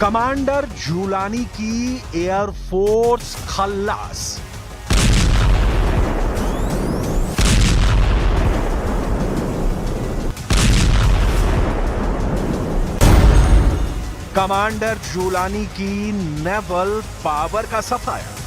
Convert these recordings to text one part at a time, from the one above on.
Commander जूलानी की air force खल्लास। Commander जूलानी की naval power का सफाया।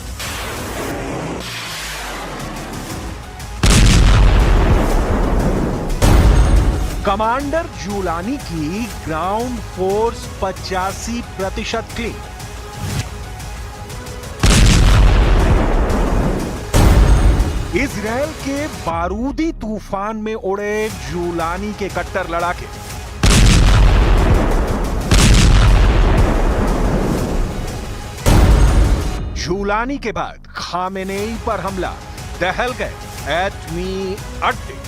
कमांडर जूलानी की ग्राउंड फोर्स 85% क्लीन। इजराइल के बारूदी तूफान में उड़े जूलानी के कट्टर लड़ाके। जूलानी के बाद खामेनेई पर हमला, दहल गए एटमी अड्डे।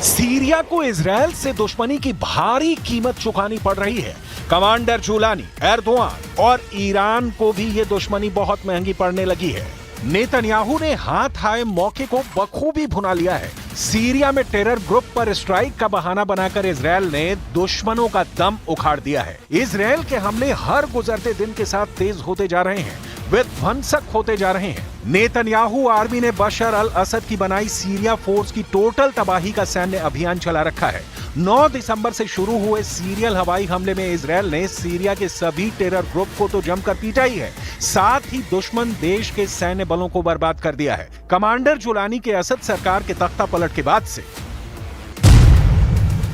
सीरिया को इजराइल से दुश्मनी की भारी कीमत चुकानी पड़ रही है। कमांडर जूलानी, एर्दोआन और ईरान को भी यह दुश्मनी बहुत महंगी पड़ने लगी है। नेतन्याहू ने हाथ आए मौके को बखूबी भुना लिया है। सीरिया में टेरर ग्रुप पर स्ट्राइक का बहाना बनाकर इजराइल ने दुश्मनों का दम उखाड़ दिया है। इजराइल के हमले हर गुजरते दिन के साथ तेज होते जा रहे हैं, विध्वंसक होते जा रहे हैं। नेतन्याहू आर्मी ने बशर अल असद की बनाई सीरिया फोर्स की टोटल तबाही का सैन्य अभियान चला रखा है। 9 दिसंबर से शुरू हुए सीरियल हवाई हमले में इजराइल ने सीरिया के सभी टेरर ग्रुप को तो जमकर पीटा ही है, साथ ही दुश्मन देश के सैन्य बलों को बर्बाद कर दिया है। कमांडर जूलानी के असद सरकार के तख्ता पलट के बाद से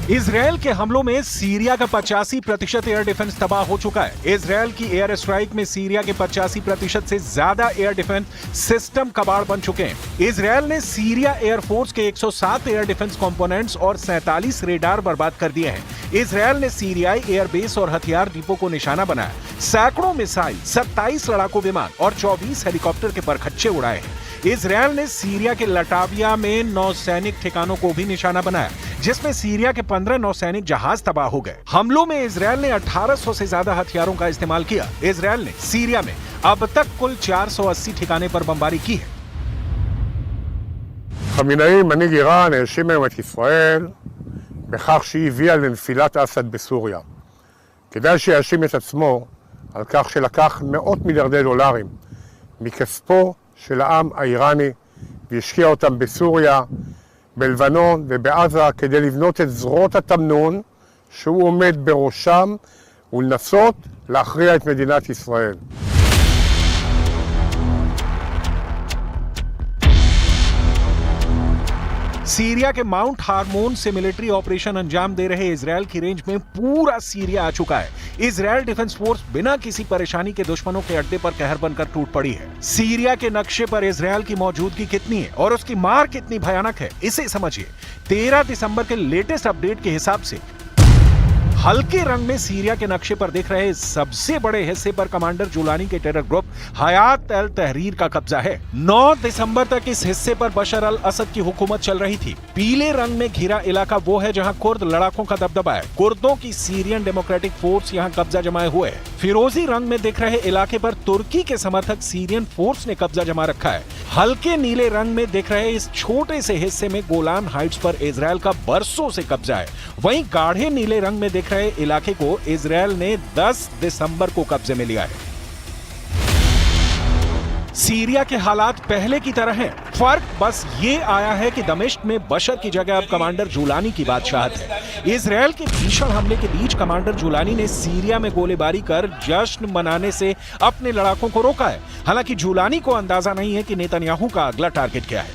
इजराइल के हमलों में सीरिया का 85% एयर डिफेंस तबाह हो चुका है। इजराइल की एयर स्ट्राइक में सीरिया के 85% से ज्यादा एयर डिफेंस सिस्टम कबाड़ बन चुके हैं। इजराइल ने सीरिया एयरफोर्स के 107 एयर डिफेंस कंपोनेंट्स और 47 रेडार बर्बाद कर दिए हैं। इजराइल ने सीरियाई एयरबेस और हथियार डिपो को निशाना बनाया, सैकड़ों मिसाइल, 27 लड़ाकू विमान और 24 हेलीकॉप्टर के परखच्चे उड़ाए हैं। इजराइल ने सीरिया के लटाविया में नौसैनिक ठिकानों को भी निशाना बनाया, जिसमें सीरिया के 15 नौसैनिक जहाज तबाह हो गए। हमलों में इजराइल ने 1800 से ज्यादा हथियारों का इस्तेमाल किया। इजराइल ने सीरिया में अब तक कुल 480 ठिकाने पर बमबारी की है। חמינאי, מנהיג איראן, האשים היום את ישראל בכך שהיא הביאה לנפילת אסד בסוריה. כדאי שיאשים את עצמו על כך שלקח מאות מיליארדי דולרים מכספו של העם האיראני והשקיע אותם בסוריה, בלבנון ובעזה כדי לבנות את זרועות התמנון שהוא עומד בראשם ולנסות להכריע את מדינת ישראל. सीरिया के माउंट हार्मोन से मिलिट्री ऑपरेशन अंजाम दे रहे इजराइल की रेंज में पूरा सीरिया आ चुका है। इजराइल डिफेंस फोर्स बिना किसी परेशानी के दुश्मनों के अड्डे पर कहर बनकर टूट पड़ी है। सीरिया के नक्शे पर इजराइल की मौजूदगी कितनी है और उसकी मार कितनी भयानक है, इसे समझिए। 13 दिसंबर के लेटेस्ट अपडेट के हिसाब से हल्के रंग में सीरिया के नक्शे पर दिख रहे सबसे बड़े हिस्से पर कमांडर जूलानी के टेरर ग्रुप हयात अल तहरीर का कब्जा है। 9 दिसंबर तक इस हिस्से पर बशर अल असद की हुकूमत चल रही थी। पीले रंग में घिरा इलाका वो है जहां कुर्द लड़ाकों का दबदबा है। कुर्दों की सीरियन डेमोक्रेटिक फोर्स यहां कब्जा जमाए हुए है। फिरोजी रंग में दिख रहे इलाके पर तुर्की के समर्थक सीरियन फोर्स ने कब्जा जमा रखा है। हल्के नीले रंग में दिख रहे इस छोटे से हिस्से में गोलान हाइट्स पर इजराइल का बरसों से कब्जा है। वहीं गाढ़े नीले रंग में दिख रहे इलाके को इजराइल ने 10 दिसंबर को कब्जे में लिया है। सीरिया के हालात पहले की तरह हैं। फर्क बस ये आया है कि दमिश्क में बशर की जगह अब कमांडर जूलानी की बादशाहत है। इजराइल के भीषण हमले के बीच कमांडर जूलानी ने सीरिया में गोलीबारी कर जश्न मनाने से अपने लड़ाकों को रोका है। हालांकि जूलानी को अंदाजा नहीं है कि नेतन्याहू का अगला टारगेट क्या है।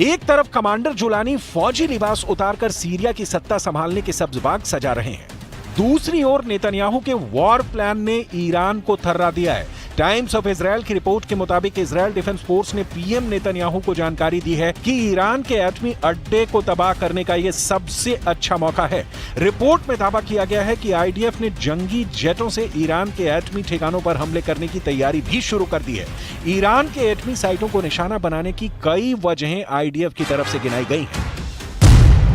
एक तरफ कमांडर जूलानी फौजी लिबास उतारकर सीरिया की सत्ता संभालने के सब्ज बाग सजा रहे हैं, दूसरी ओर नेतन्याहू के वॉर प्लान ने ईरान को थर्रा दिया है। टाइम्स ऑफ इजराइल की रिपोर्ट के मुताबिक इजराइल डिफेंस फोर्स ने पीएम नेतन्याहू को जानकारी दी है कि ईरान के एटमी अड्डे को तबाह करने का यह सबसे अच्छा मौका है। रिपोर्ट में दावा किया गया है कि आईडीएफ ने जंगी जेटों से ईरान के एटमी ठिकानों पर हमले करने की तैयारी भी शुरू कर दी है। ईरान के एटमी साइटों को निशाना बनाने की कई वजहें आईडीएफ की तरफ से गिनाई गई हैं।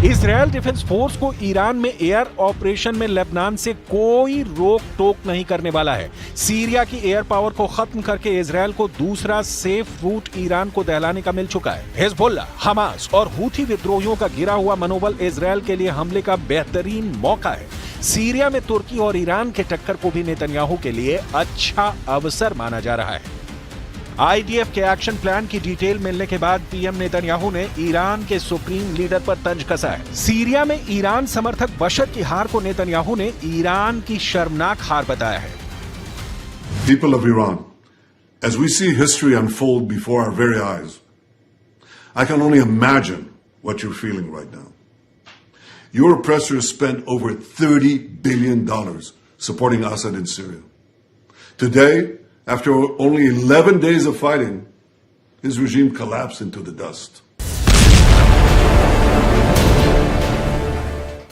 इजराइल डिफेंस फोर्स को ईरान में एयर ऑपरेशन में लेबनान से कोई रोक टोक नहीं करने वाला है। सीरिया की एयर पावर को खत्म करके इजराइल को दूसरा सेफ रूट ईरान को दहलाने का मिल चुका है। हिजबुल्लाह, हमास और हूथी विद्रोहियों का गिरा हुआ मनोबल इजराइल के लिए हमले का बेहतरीन मौका है। सीरिया में तुर्की और ईरान के टक्कर को भी नेतन्याहू के लिए अच्छा अवसर माना जा रहा है। आईडीएफ के एक्शन प्लान की डिटेल मिलने के बाद पीएम नेतन्याहू ने ईरान के सुप्रीम लीडर पर तंज कसा है। सीरिया में ईरान समर्थक बशर की हार को नेतन्याहू ने ईरान की शर्मनाक हार बताया है। People of Iran, as we see history unfold before our very eyes, I can only imagine what you're feeling right now. Your oppressors spent over $30 billion supporting Assad in Syria. Today, after only 11 days of fighting, his regime collapsed into the dust.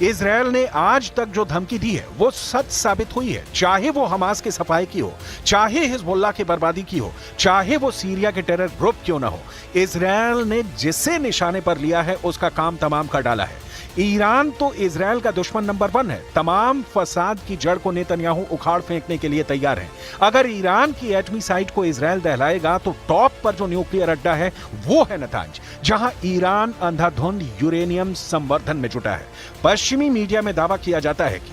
Israel ने आज तक जो धमकी दी है वो सच साबित हुई है, चाहे वो हमास के सफाई की हो, चाहे हिजबुल्लाह की बर्बादी की हो, चाहे वो सीरिया के टेरर ग्रुप क्यों ना हो। इजराइल ने जिसे निशाने पर लिया है उसका काम तमाम कर डाला है। ईरान तो इजराइल का दुश्मन नंबर 1 है। तमाम फसाद की जड़ को नेतन्याहू उखाड़ फेंकने के लिए तैयार है। अगर ईरान की एटमी साइट को इजराइल दहलाएगा तो टॉप पर जो न्यूक्लियर अड्डा है वो है नतांज, जहां ईरान अंधाधुंध यूरेनियम संवर्धन में जुटा है। पश्चिमी मीडिया में दावा किया जाता है कि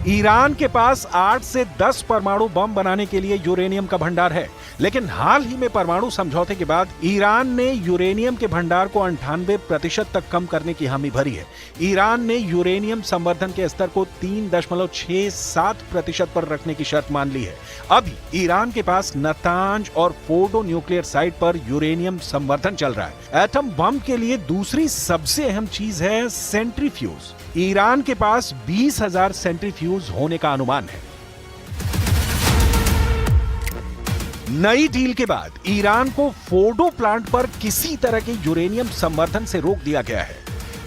ईरान के पास 8 से 10 परमाणु बम बनाने के लिए यूरेनियम का भंडार है, लेकिन हाल ही में परमाणु समझौते के बाद ईरान ने यूरेनियम के भंडार को 98% तक कम करने की हामी भरी है। ईरान ने यूरेनियम संवर्धन के स्तर को 3.67% पर रखने की शर्त मान ली है। अभी ईरान के पास नतांज और फोर्डो न्यूक्लियर साइट पर यूरेनियम संवर्धन चल रहा है। एटम बम के लिए दूसरी सबसे अहम चीज है सेंट्रीफ्यूज। ईरान के पास 20,000 सेंट्रीफ्यूज होने का अनुमान है। नई डील के बाद ईरान को फोर्डो प्लांट पर किसी तरह के यूरेनियम संवर्धन से रोक दिया गया है,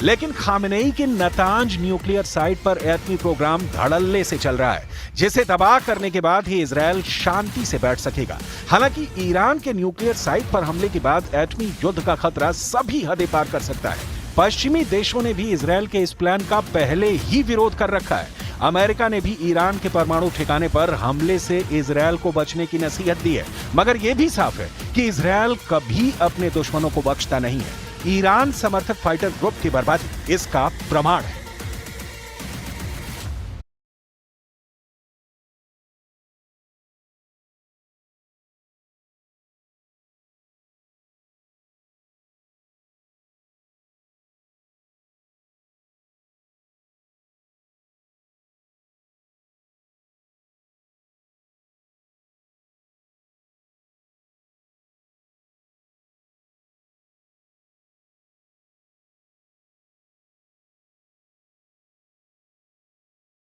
लेकिन खामेनेई के नतांज न्यूक्लियर साइट पर एटमी प्रोग्राम धड़ल्ले से चल रहा है, जिसे तबाह करने के बाद ही इजराइल शांति से बैठ सकेगा। हालांकि ईरान के न्यूक्लियर साइट पर हमले के बाद एटमी युद्ध का खतरा सभी हदें पार कर सकता है। पश्चिमी देशों ने भी इजराइल के इस प्लान का पहले ही विरोध कर रखा है। अमेरिका ने भी ईरान के परमाणु ठिकाने पर हमले से इजराइल को बचने की नसीहत दी है, मगर यह भी साफ है कि इजराइल कभी अपने दुश्मनों को बख्शता नहीं है। ईरान समर्थक फाइटर ग्रुप की बर्बादी इसका प्रमाण है।